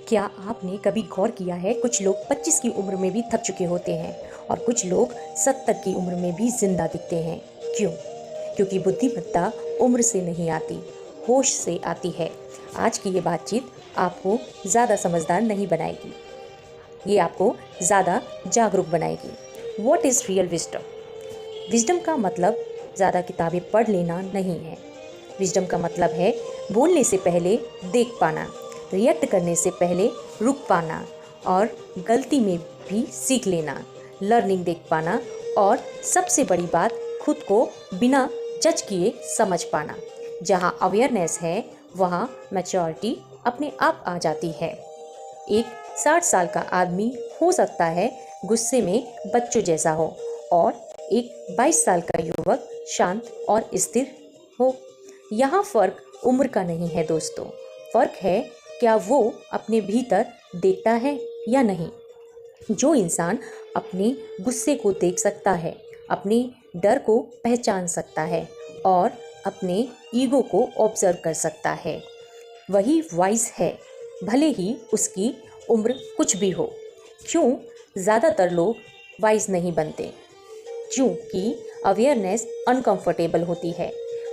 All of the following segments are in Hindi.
क्या आपने कभी गौर किया है, कुछ लोग 25 की उम्र में भी थक चुके होते हैं और कुछ लोग 70 की उम्र में भी जिंदा दिखते हैं। क्यों? क्योंकि बुद्धिमत्ता उम्र से नहीं आती, होश से आती है। आज की ये बातचीत आपको ज़्यादा समझदार नहीं बनाएगी, ये आपको ज़्यादा जागरूक बनाएगी। What is real wisdom? Wisdom का मतलब ज़्यादा किताबें पढ़ लेना नहीं है। विजडम का मतलब है बोलने से पहले देख पाना, रिएक्ट करने से पहले रुक पाना और गलती में भी सीख लेना, लर्निंग देख पाना और सबसे बड़ी बात, खुद को बिना जज किए समझ पाना। जहाँ अवेयरनेस है वहाँ मैच्योरिटी अपने आप आ जाती है। एक 60 साल का आदमी हो सकता है गुस्से में बच्चों जैसा हो और एक 22 साल का युवक शांत और स्थिर हो। यहाँ फ़र्क उम्र का नहीं है दोस्तों, फ़र्क है क्या वो अपने भीतर देखता है या नहीं। जो इंसान अपने गुस्से को देख सकता है, अपने डर को पहचान सकता है और अपने ईगो को ऑब्जर्व कर सकता है, वही वाइज है, भले ही उसकी उम्र कुछ भी हो। क्यों ज़्यादातर लोग वाइज नहीं बनते? क्योंकि अवेयरनेस अनकंफर्टेबल होती है।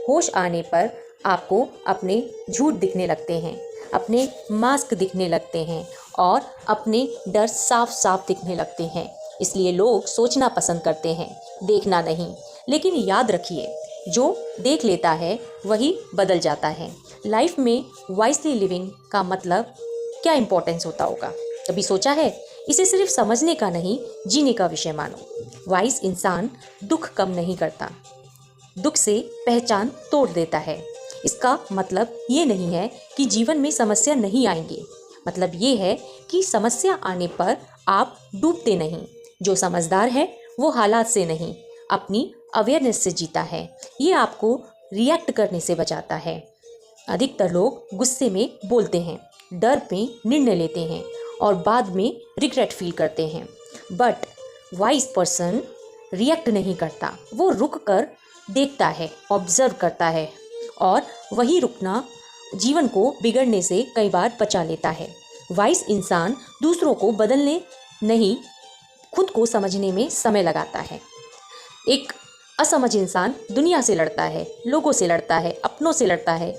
होश आने पर आपको अपने झूठ दिखने लगते हैं, अपने मास्क दिखने लगते हैं और अपने डर साफ साफ दिखने लगते हैं। इसलिए लोग सोचना पसंद करते हैं, देखना नहीं। लेकिन याद रखिए, जो देख लेता है वही बदल जाता है। लाइफ में वाइजली लिविंग का मतलब क्या इम्पोर्टेंस होता होगा? कभी सोचा है? इसे सिर्फ समझने का नहीं, जीने का विषय मानो। वाइज इंसान दुख कम नहीं करता, दुख से पहचान तोड़ देता है। इसका मतलब ये नहीं है कि जीवन में समस्या नहीं आएंगी, मतलब ये है कि समस्या आने पर आप डूबते नहीं। जो समझदार है वो हालात से नहीं, अपनी अवेयरनेस से जीता है। ये आपको रिएक्ट करने से बचाता है। अधिकतर लोग गुस्से में बोलते हैं, डर में निर्णय लेते हैं और बाद में रिग्रेट फील करते हैं। बट वाइज पर्सन रिएक्ट नहीं करता, वो रुक कर देखता है, ऑब्जर्व करता है और वही रुकना जीवन को बिगड़ने से कई बार बचा लेता है। वाइज इंसान दूसरों को बदलने नहीं, खुद को समझने में समय लगाता है। एक असमझ इंसान दुनिया से लड़ता है, लोगों से लड़ता है, अपनों से लड़ता है,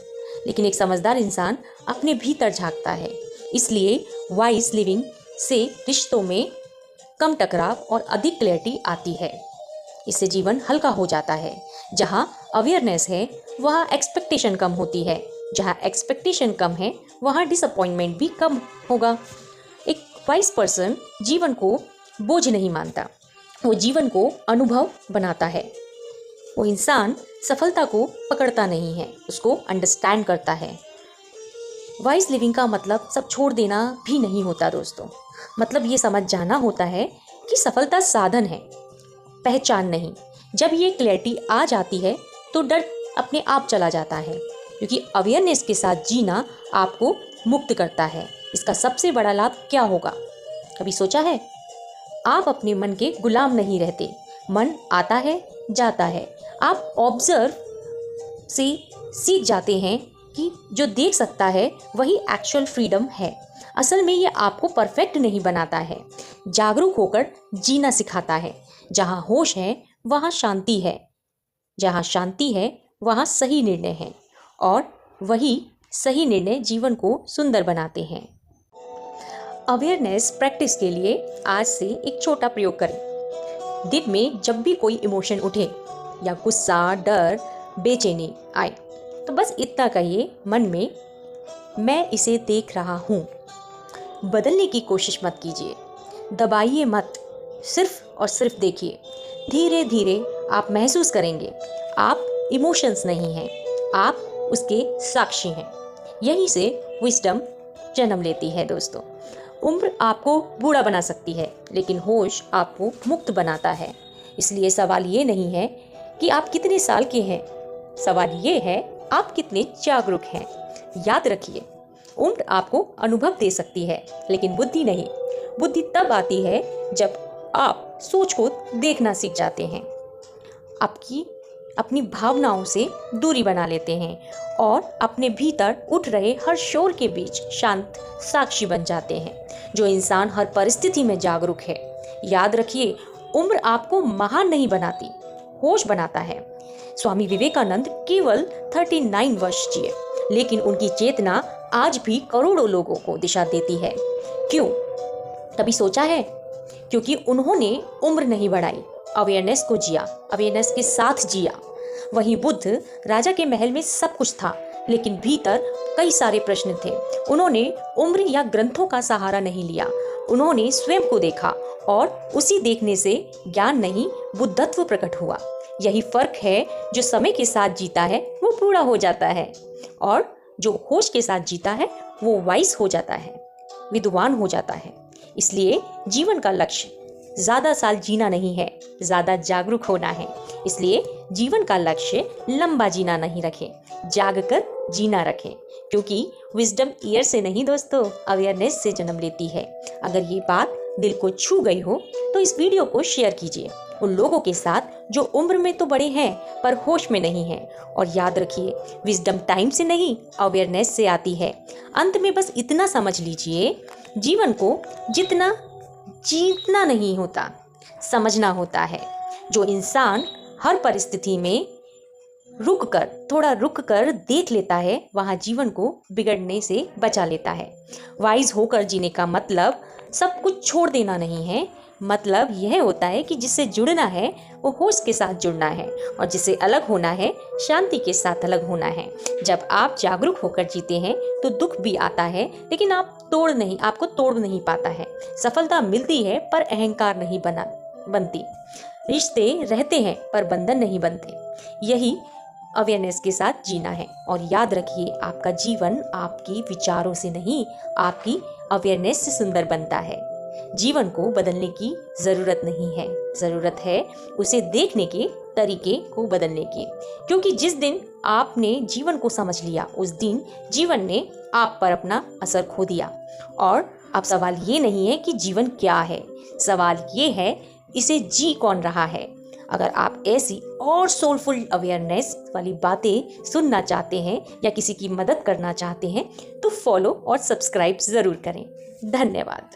लेकिन एक समझदार इंसान अपने भीतर झांकता है। इसलिए वाइज लिविंग से रिश्तों में कम टकराव और अधिक क्लैरिटी आती है। इससे जीवन हल्का हो जाता है। जहाँ अवेयरनेस है वहाँ एक्सपेक्टेशन कम होती है, जहाँ एक्सपेक्टेशन कम है वहाँ डिसअपॉइंटमेंट भी कम होगा। एक वाइज पर्सन जीवन को बोझ नहीं मानता, वो जीवन को अनुभव बनाता है। वो इंसान सफलता को पकड़ता नहीं है, उसको अंडरस्टैंड करता है। वाइज लिविंग का मतलब सब छोड़ देना भी नहीं होता दोस्तों, मतलब ये समझ जाना होता है कि सफलता साधन है, पहचान नहीं। जब ये क्लैरिटी आ जाती है तो डर अपने आप चला जाता है, क्योंकि अवेयरनेस के साथ जीना आपको मुक्त करता है। इसका सबसे बड़ा लाभ क्या होगा? कभी सोचा है? आप अपने मन के गुलाम नहीं रहते। मन आता है, जाता है, आप ऑब्जर्व से सीख जाते हैं कि जो देख सकता है वही एक्चुअल फ्रीडम है। असल में ये आपको परफेक्ट नहीं बनाता है, जागरूक होकर जीना सिखाता है। जहाँ होश है वहाँ शांति है, जहाँ शांति है वहाँ सही निर्णय है और वही सही निर्णय जीवन को सुंदर बनाते हैं। अवेयरनेस प्रैक्टिस के लिए आज से एक छोटा प्रयोग करें। दिन में जब भी कोई इमोशन उठे या गुस्सा, डर, बेचैनी आए तो बस इतना कहिए मन में, मैं इसे देख रहा हूँ। बदलने की कोशिश मत कीजिए, दबाइए मत, सिर्फ और सिर्फ देखिए। धीरे धीरे आप महसूस करेंगे आप इमोशंस नहीं हैं, आप उसके साक्षी हैं। यहीं से विजडम जन्म लेती है दोस्तों। उम्र आपको बूढ़ा बना सकती है, लेकिन होश आपको मुक्त बनाता है। इसलिए सवाल ये नहीं है कि आप कितने साल के हैं, सवाल ये है आप कितने जागरूक हैं। याद रखिए, उम्र आपको अनुभव दे सकती है लेकिन बुद्धि नहीं। बुद्धि तब आती है जब आप सोच को देखना सीख जाते हैं। आपकी अपनी भावनाओं से दूरी बना लेते हैं और अपने भीतर उठ रहे हर शोर के बीच शांत साक्षी बन जाते हैं। जो इंसान हर परिस्थिति में जागरूक है, याद रखिए, उम्र आपको महान नहीं बनाती, होश बनाता है। स्वामी विवेकानंद केवल 39 वर्ष जिए, लेकिन उनकी चेतना आज भी करोड़ों लोगों को दिशा देती है। क्यों? कभी सोचा है? क्योंकि उन्होंने उम्र नहीं बढ़ाई, अवेयरनेस को जिया, अवेयरनेस के साथ जिया। वहीं बुद्ध, राजा के महल में सब कुछ था, लेकिन भीतर कई सारे प्रश्न थे। उन्होंने उम्र या ग्रंथों का सहारा नहीं लिया, उन्होंने स्वयं को देखा और उसी देखने से ज्ञान नहीं, बुद्धत्व प्रकट हुआ। यही फर्क है, जो समय के साथ जीता है वो बूढ़ा हो जाता है, और जो होश के साथ जीता है वो वाइस हो जाता है, विद्वान हो जाता है। इसलिए जीवन का लक्ष्य ज़्यादा साल जीना नहीं है, ज़्यादा जागरूक होना है। इसलिए जीवन का लक्ष्य लंबा जीना नहीं रखें, जाग कर जीना रखें, क्योंकि विजडम ईयर से नहीं दोस्तों, अवेयरनेस से जन्म लेती है। अगर ये बात दिल को छू गई हो तो इस वीडियो को शेयर कीजिए उन लोगों के साथ जो उम्र में तो बड़े हैं पर होश में नहीं हैं। और याद रखिए, विजडम टाइम से नहीं, अवेयरनेस से आती है। अंत में बस इतना समझ लीजिए, जीवन को जितना जीतना नहीं होता, समझना होता है। जो इंसान हर परिस्थिति में थोड़ा रुक कर देख लेता है, वहाँ जीवन को बिगड़ने से बचा लेता है। वाइज होकर जीने का मतलब सब कुछ छोड़ देना नहीं है, मतलब यह होता है कि जिससे जुड़ना है वो होश के साथ जुड़ना है, और जिससे अलग होना है शांति के साथ अलग होना है। जब आप जागरूक होकर जीते हैं तो दुख भी आता है, लेकिन आपको तोड़ नहीं पाता है। सफलता मिलती है पर अहंकार नहीं बनती। रिश्ते रहते हैं पर बंधन नहीं बनते। यही अवेयरनेस के साथ जीना है। और याद रखिए, आपका जीवन आपकी विचारों से नहीं, आपकी अवेयरनेस से सुंदर बनता है। जीवन को बदलने की जरूरत नहीं है, जरूरत है उसे देखने के तरीके को बदलने की। क्योंकि जिस दिन आपने जीवन को समझ लिया, उस दिन जीवन ने आप पर अपना असर खो दिया। और अब सवाल ये नहीं है कि जीवन क्या है, सवाल ये है इसे जी कौन रहा है। अगर आप ऐसी और सोलफुल अवेयरनेस वाली बातें सुनना चाहते हैं या किसी की मदद करना चाहते हैं तो फॉलो और सब्सक्राइब ज़रूर करें। धन्यवाद।